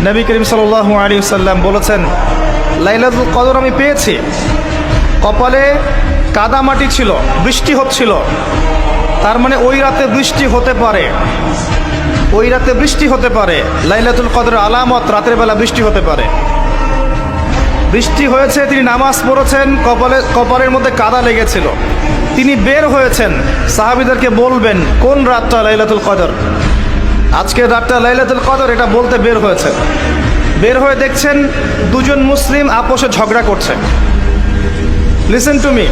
নবী করিম সাল্লাল্লাহু আলাইহি ওয়াসাল্লাম বলেছেন, লাইলাতুল কদর আমি পেয়েছি, কপালে কাদামাটি ছিল, বৃষ্টি হচ্ছিল, তার মানে ওই রাতে বৃষ্টি হতে পারে, ওই রাতে বৃষ্টি হতে পারে। লাইলাতুল কদরের আলামত রাতের বেলা বৃষ্টি হতে পারে। বৃষ্টি হয়েছে, তিনি নামাজ পড়েছেন, কপালের মধ্যে কাদা লেগেছিল, তিনি বের হয়েছেন, সাহাবীদেরকে বলবেন কোন রাতটা লাইলাতুল কদর, আজকের রাতটা লাইলাতুল কদর, এটা বলতে বের হয়েছেন। বের হয়ে দেখছেন দুজন মুসলিম আপোষে ঝগড়া করছে। লিসেন টু মি,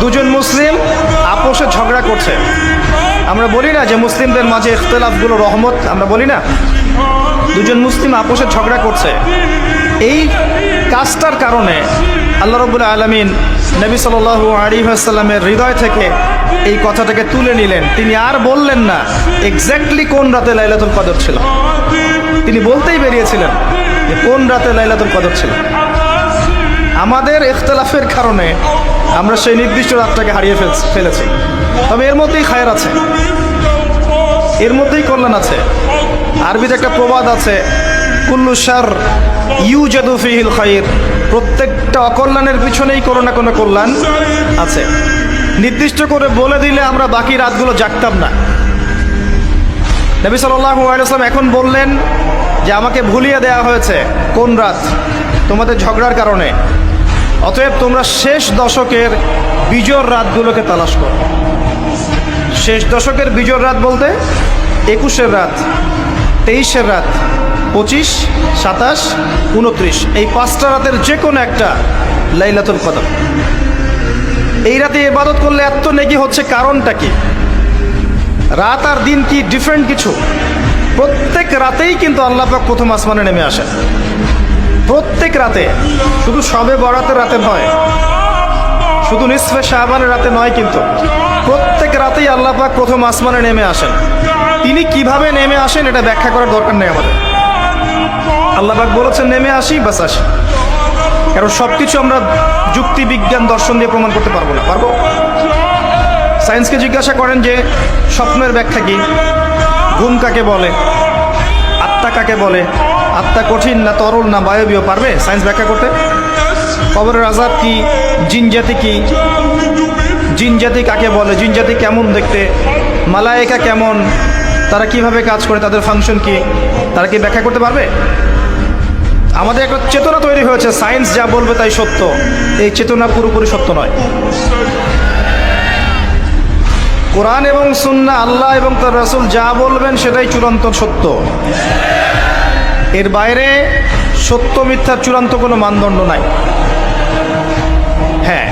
দুজন মুসলিম আপোষে ঝগড়া করছে। আমরা বলি না যে মুসলিমদের মাঝে ইখতিলাফগুলো রহমত, আমরা বলি না? দুজন মুসলিম আপোষে ঝগড়া করছে, এই কাজটার কারণে আল্লাহ রাব্বুল আলামিন নবী সাল্লাল্লাহু আলাইহি ওয়াসাল্লামের হৃদয় থেকে এই কথাটাকে তুলে নিলেন। তিনি আর বললেন না এক্স্যাক্টলি কোন রাতে লাইলাতুল কদর ছিল, তিনি বলতেই বেরিয়েছিলেন যে কোন রাতে লাইলাতুল কদর ছিল। আমাদের ইখতিলাফের কারণে আমরা সেই নির্দিষ্ট রাতটাকে হারিয়ে ফেলেছি। তবে এর মধ্যেই খায়ের আছে, এর মধ্যেই কল্যাণ আছে। আরবিতে একটা প্রবাদ আছে, কুল্লু শার ইউজাদু ফিহিল খায়র, প্রত্যেকটা অকল্যাণের পিছনেই কোনো না কোনো কল্যাণ আছে। নির্দিষ্ট করে বলে দিলে আমরা বাকি রাতগুলো জাগতাম না। নবী সাল্লাল্লাহু আলাইহি ওয়াসাল্লাম এখন বললেন যে আমাকে ভুলিয়ে দেওয়া হয়েছে কোন রাত, তোমাদের ঝগড়ার কারণে, অতএব তোমরা শেষ দশকের বিজোড় রাতগুলোকে তালাশ করো। শেষ দশকের বিজোড় রাত বলতে 21-এর রাত, 23-এর রাত, 25, 27, 29, এই 5টা রাতের যে কোনো একটা লাইলাতুল কদর। এই রাতে ইবাদত করলে এত নেকি হচ্ছে, কারণটা কি? রাত আর দিন কি ডিফারেন্ট কিছু? প্রত্যেক রাতেই কিন্তু আল্লাহ পাক প্রথম আসমানে নেমে আসেন, প্রত্যেক রাতে, শুধু শবে বরাতের রাতে নয়, শুধু নিসফে শাবানের রাতে নয়, কিন্তু প্রত্যেক রাতেই আল্লাহ পাক প্রথম আসমানে নেমে আসেন। তিনি কিভাবে নেমে আসেন এটা ব্যাখ্যা করার দরকার নেই আমাদের। আল্লাহ পাক বলেছেন নেমে আসি, বাস আসি। কারণ সব কিছু আমরা যুক্তি, বিজ্ঞান, দর্শন দিয়ে প্রমাণ করতে পারবো না। পারবো? সায়েন্সকে জিজ্ঞাসা করেন যে স্বপ্নের ব্যাখ্যা কি, ঘুম কাকে বলে, আত্মা কাকে বলে, আত্মা কঠিন না তরল না বায়বীয়, পারবে সায়েন্স ব্যাখ্যা করতে? কবরের আযাব কি, জিন জাতি কি, জিন জাতি কাকে বলে, জিন জাতি কেমন দেখতে, মালায়েকা কেমন, তারা কিভাবে কাজ করে, তাদের ফাংশন কি, তারা কি ব্যাখ্যা করতে পারবে? আমাদের একটা চেতনা তৈরি হয়েছে, সায়েন্স যা বলবে তাই সত্য। এই চেতনা পুরোপুরি সত্য নয়। কোরআন এবং সুন্নাহ, আল্লাহ এবং তার রাসূল যা বলবেন সেটাই চূড়ান্ত সত্য। এর বাইরে সত্য মিথ্যার চূড়ান্ত কোনো মানদণ্ড নাই। হ্যাঁ,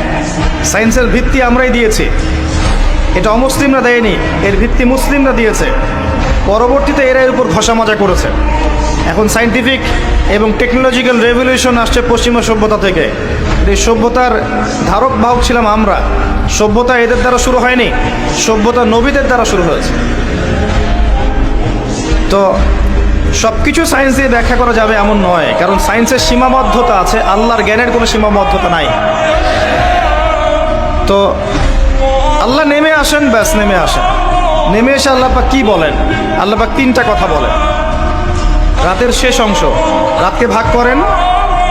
সায়েন্সের ভিত্তি আমরাই দিয়েছি, এটা অমুসলিমরা দেয়নি, এর ভিত্তি মুসলিমরা দিয়েছে। পরবর্তীতে এরা এর উপর ঘষা মাজা করেছে। এখন সায়েন্টিফিক এবং টেকনোলজিক্যাল রেভলিউশন আসছে পশ্চিমা সভ্যতা থেকে। এই সভ্যতার ধারক বাহক ছিলাম আমরা। সভ্যতা এদের দ্বারা শুরু হয়নি, সভ্যতা নবীদের দ্বারা শুরু হয়েছে। তো সব কিছু সায়েন্স দিয়ে ব্যাখ্যা করা যাবে এমন নয়, কারণ সায়েন্সের সীমাবদ্ধতা আছে, আল্লাহর জ্ঞানের কোনো সীমাবদ্ধতা নাই। তো আল্লাহ নেমে আসেন, ব্যাস নেমে আসেন। নেমে এসে আল্লাহ পাক কি বলেন? আল্লাহ পাক 3টা কথা বলেন। রাতের শেষ অংশ, রাতকে ভাগ করেন।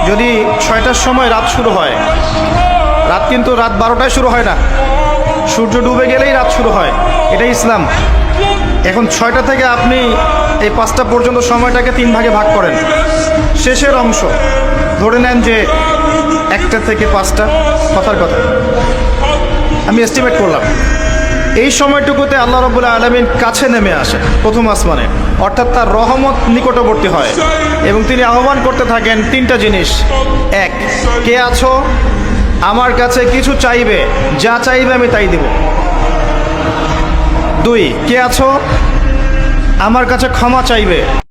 যদি 6টার সময় রাত শুরু হয়, রাত কিন্তু রাত 12টায় শুরু হয় না, সূর্য ডুবে গেলেই রাত শুরু হয়, এটাই ইসলাম। এখন 6টা থেকে আপনি এই 5টা পর্যন্ত সময়টাকে 3 ভাগে ভাগ করেন। শেষের অংশ ধরে নেন যে 1টা থেকে 5টা, কথার কথা আমি এস্টিমেট করলাম, এই সময়টুকুতে আল্লাহ রাব্বুল আলামিন কাছে নেমে আসে প্রথম আসমানে, অর্থাৎ তার রহমত নিকটবর্তী হয় এবং তিনি আহ্বান করতে থাকেন 3টা জিনিস। 1, কে আছো আমার কাছে কিছু চাইবে, যা চাইবে আমি তাই দেব। 2, কে আছো আমার কাছে ক্ষমা চাইবে,